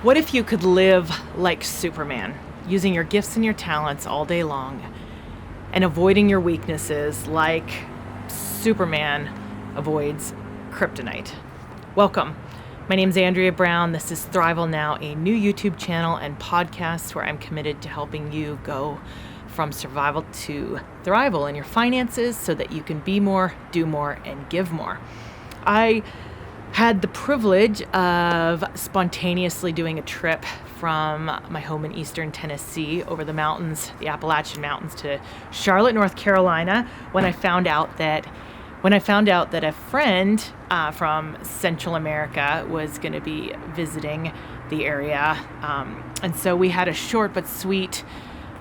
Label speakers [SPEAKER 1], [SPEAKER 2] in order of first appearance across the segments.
[SPEAKER 1] What if you could live like Superman, using your gifts and your talents all day long and avoiding your weaknesses like Superman avoids Kryptonite? Welcome. My name's Andrea Brown. This is Thrival Now, a new YouTube channel and podcast where I'm committed to helping you go from survival to thrival in your finances so that you can be more, do more, and give more. I had the privilege of spontaneously doing a trip from my home in eastern Tennessee over the mountains, the Appalachian Mountains, to Charlotte, North Carolina, when I found out that a friend from Central America was going to be visiting the area. And so we had a short but sweet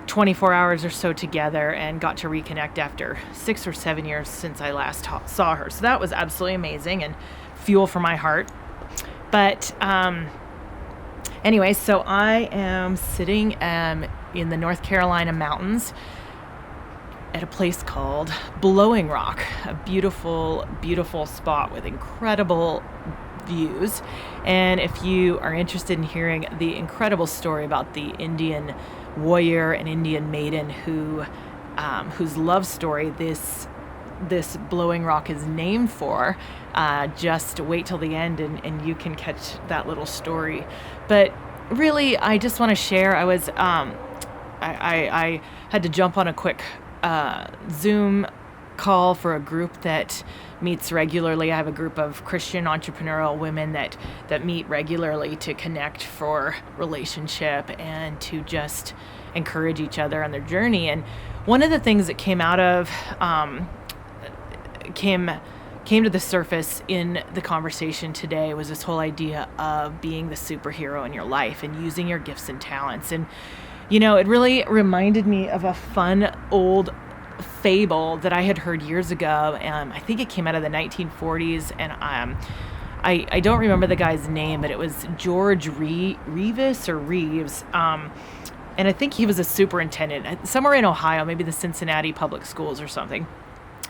[SPEAKER 1] 24 hours or so together and got to reconnect after 6 or 7 years since I last saw her. So that was absolutely amazing and fuel for my heart. But anyway, so I am sitting in the North Carolina mountains at a place called Blowing Rock, a beautiful, beautiful spot with incredible views. And if you are interested in hearing the incredible story about the Indian warrior and Indian maiden whose love story this Blowing Rock is named for, just wait till the end and you can catch that little story. But really, I just want to share, I had to jump on a quick Zoom call for a group that meets regularly. I have a group of Christian entrepreneurial women that meet regularly to connect for relationship and to just encourage each other on their journey. And one of the things that came out of came to the surface in the conversation today was this whole idea of being the superhero in your life and using your gifts and talents. And you know, it really reminded me of a fun old fable that I had heard years ago. I think it came out of the 1940s, and I don't remember the guy's name, but it was George Reeves. And I think he was a superintendent somewhere in Ohio, maybe the Cincinnati Public Schools or something.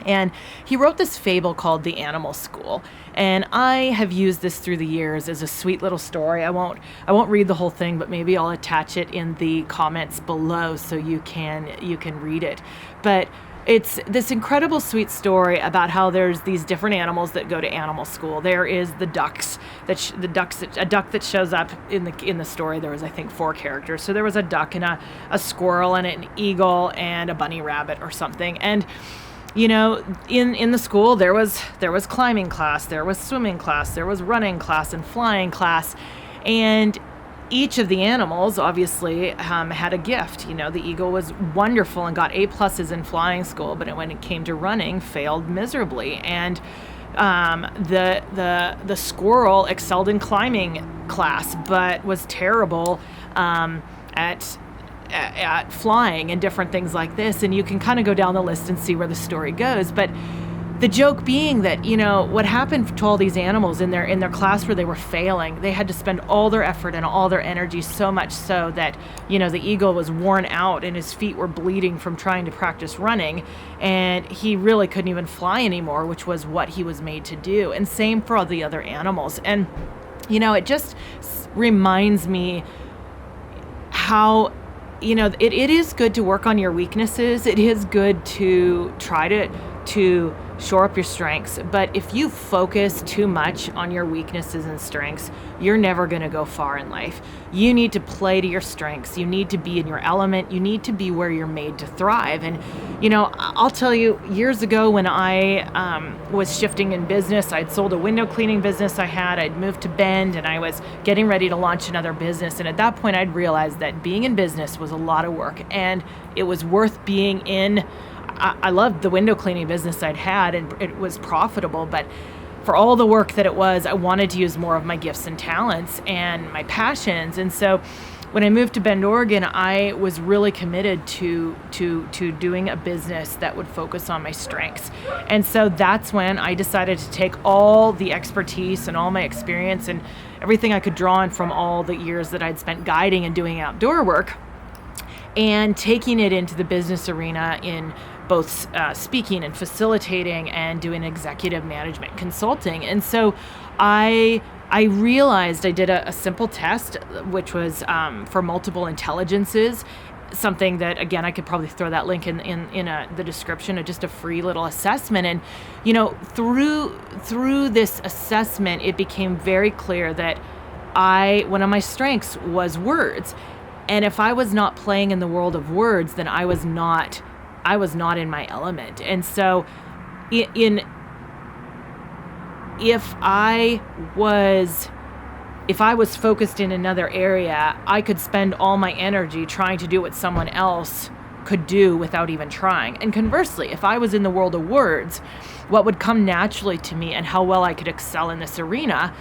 [SPEAKER 1] And he wrote this fable called The Animal School. And I have used this through the years as a sweet little story. I won't read the whole thing, but maybe I'll attach it in the comments below so you can read it. But it's this incredible sweet story about how there's these different animals that go to animal school. There is the ducks, a duck that shows up in the story. There was, I think, 4 characters. So there was a duck and a squirrel and an eagle and a bunny rabbit or something. And you know, in the school, there was climbing class, there was swimming class, there was running class and flying class. And each of the animals obviously had a gift. You know, the eagle was wonderful and got A+ in flying school, but when it came to running, failed miserably. And the squirrel excelled in climbing class, but was terrible at flying and different things like this. And you can kind of go down the list and see where the story goes. But the joke being that, you know, what happened to all these animals in their class where they were failing, they had to spend all their effort and all their energy, so much so that, you know, the eagle was worn out and his feet were bleeding from trying to practice running, and he really couldn't even fly anymore, which was what he was made to do. And same for all the other animals. And, you know, it just reminds me how, you know, it is good to work on your weaknesses. It is good to try to shore up your strengths. But if you focus too much on your weaknesses and strengths, you're never going to go far in life. You need to play to your strengths. You need to be in your element. You need to be where you're made to thrive. And, you know, I'll tell you, years ago when I was shifting in business, I'd sold a window cleaning business I'd moved to Bend, and I was getting ready to launch another business. And at that point, I'd realized that being in business was a lot of work, and it was worth being in. I loved the window cleaning business I'd had, and it was profitable, but for all the work that it was, I wanted to use more of my gifts and talents and my passions. And so when I moved to Bend, Oregon, I was really committed to doing a business that would focus on my strengths. And so that's when I decided to take all the expertise and all my experience and everything I could draw on from all the years that I'd spent guiding and doing outdoor work, and taking it into the business arena in both speaking and facilitating and doing executive management consulting. And so I I realized I did a simple test, which was for multiple intelligences, something that, again, I could probably throw that link in the description of just a free little assessment. And, through this assessment, it became very clear that one of my strengths was words. And if I was not playing in the world of words, then I was not in my element. And so if I was focused in another area, I could spend all my energy trying to do what someone else could do without even trying. And conversely, if I was in the world of words, what would come naturally to me and how well I could excel in this arena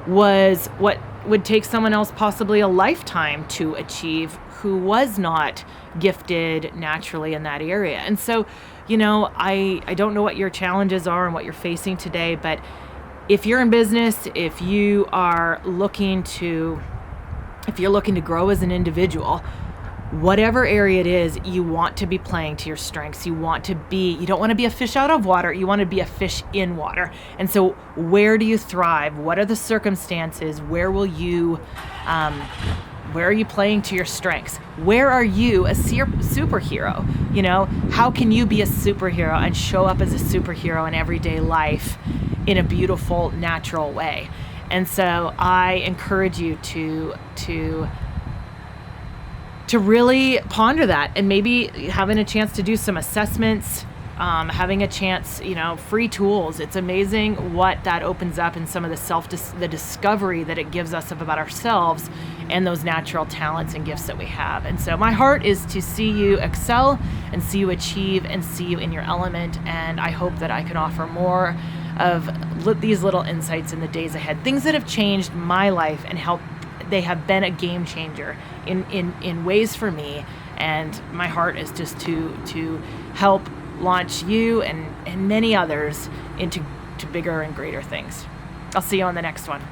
[SPEAKER 1] was what would take someone else possibly a lifetime to achieve who was not gifted naturally in that area. And so, I don't know what your challenges are and what you're facing today, but if you're in business, if you're looking to grow as an individual, whatever area it is, you want to be playing to your strengths. You don't want to be a fish out of water. You want to be a fish in water. And so where do you thrive? What are the circumstances? Where are you playing to your strengths? Where are you a superhero? How can you be a superhero and show up as a superhero in everyday life in a beautiful, natural way? And so I encourage you to really ponder that, and maybe having a chance to do some assessments, having a chance, free tools. It's amazing what that opens up in some of the discovery that it gives us about ourselves and those natural talents and gifts that we have. And so my heart is to see you excel and see you achieve and see you in your element. And I hope that I can offer more of these little insights in the days ahead, things that have changed my life and they have been a game changer in ways for me. And my heart is just to help launch you and many others into bigger and greater things. I'll see you on the next one.